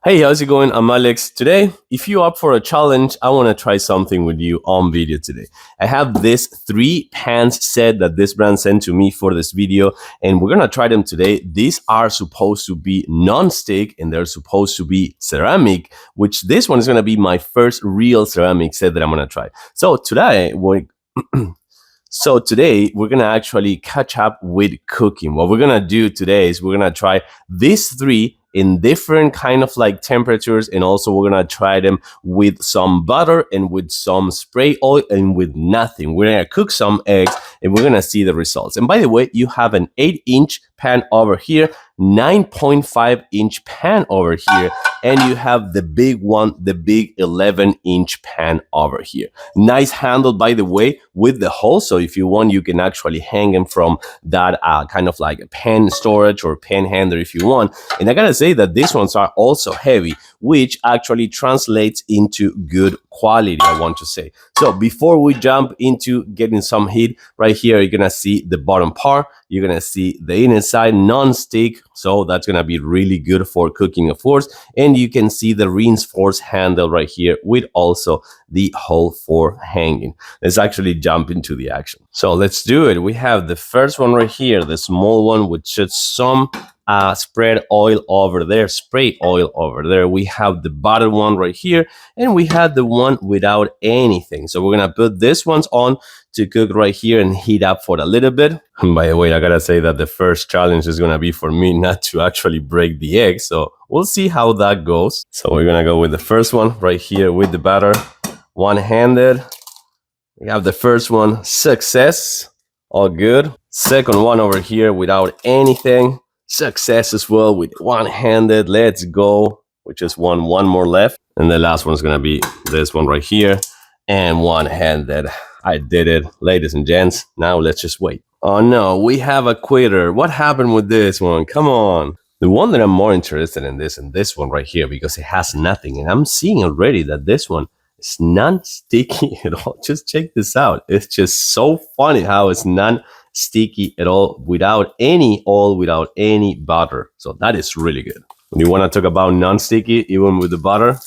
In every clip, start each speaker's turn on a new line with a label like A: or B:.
A: Hey, how's it going? I'm Alex. Today, if you're up for a challenge, I want to try something with you on video today. I have this 3 pans set that this brand sent to me for this video, and we're going to try them today. These are supposed to be non-stick, and they're supposed to be ceramic, which this one is going to be my first real ceramic set that I'm going to try. So today, we're gonna actually catch up with cooking. What we're gonna do today is we're gonna try these 3 in different kind of like temperatures, and also we're gonna try them with some butter and with some spray oil and with nothing. We're gonna cook some eggs and we're gonna see the results. And by the way, you have an 8-inch pan over here, 9.5-inch pan over here, and you have the big one, the big 11-inch pan over here. Nice handle, by the way, with the hole. So if you want, you can actually hang them from that kind of like a pan storage or pan hanger if you want. And I gotta say that these ones are also heavy, which actually translates into good quality, I want to say. So before we jump into getting some heat, right here, you're gonna see the bottom part. You're gonna see the inside non-stick. So that's gonna be really good for cooking, of course. And you can see the reinforced handle right here with also the hole for hanging. Let's actually jump into the action. So let's do it. We have the first one right here, the small one with just some spread oil over there, spray oil over there. We have the bottom one right here, and we have the one without anything. So we're gonna put this ones on to cook right here and heat up for a little bit. And by the way, I gotta say that the first challenge is gonna be for me not to actually break the egg. So we'll see how that goes. So we're gonna go with the first one right here with the batter, one-handed. We have the first one, success, all good. Second one over here without anything, success as well with one-handed. Let's go. We just one more left, and the last one is gonna be this one right here, and one-handed. I did it, ladies and gents. Now let's just wait. Oh no, we have a quitter. What happened with this one? Come on. The one that I'm more interested in this one right here, because it has nothing, and I'm seeing already that this one is non-sticky at all. Just check this out. It's just so funny how it's non-sticky at all, without any oil, without any butter. So that is really good. When you want to talk about non-sticky, even with the butter,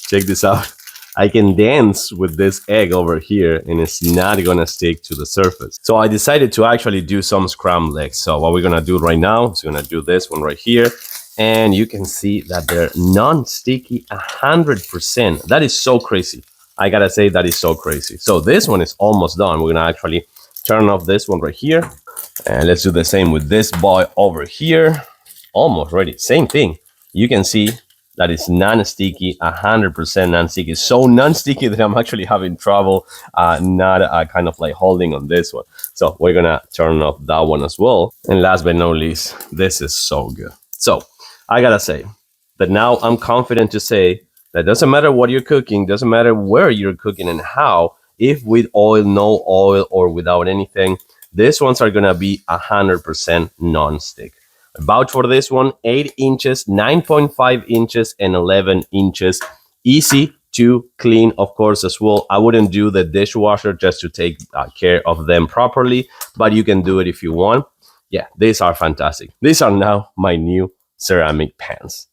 A: check this out. I can dance with this egg over here and it's not gonna stick to the surface. So I decided to actually do some scrambled eggs. So what we're gonna do right now is gonna do this one right here. And you can see that they're non-sticky 100%. That is so crazy. I gotta say that is so crazy. So this one is almost done. We're gonna actually turn off this one right here. And let's do the same with this boy over here. Almost ready, same thing. You can see that is non-sticky, 100% non-sticky. So non-sticky that I'm actually having trouble not kind of like holding on this one. So we're gonna turn off that one as well. And last but not least, this is so good. So I gotta say that now I'm confident to say that doesn't matter what you're cooking, doesn't matter where you're cooking and how, if with oil, no oil, or without anything, these ones are gonna be 100% non-stick. Vouch for this one, 8 inches, 9.5 inches, and 11 inches. Easy to clean, of course, as well. I wouldn't do the dishwasher just to take care of them properly, but you can do it if you want. Yeah, these are fantastic. These are now my new ceramic pans.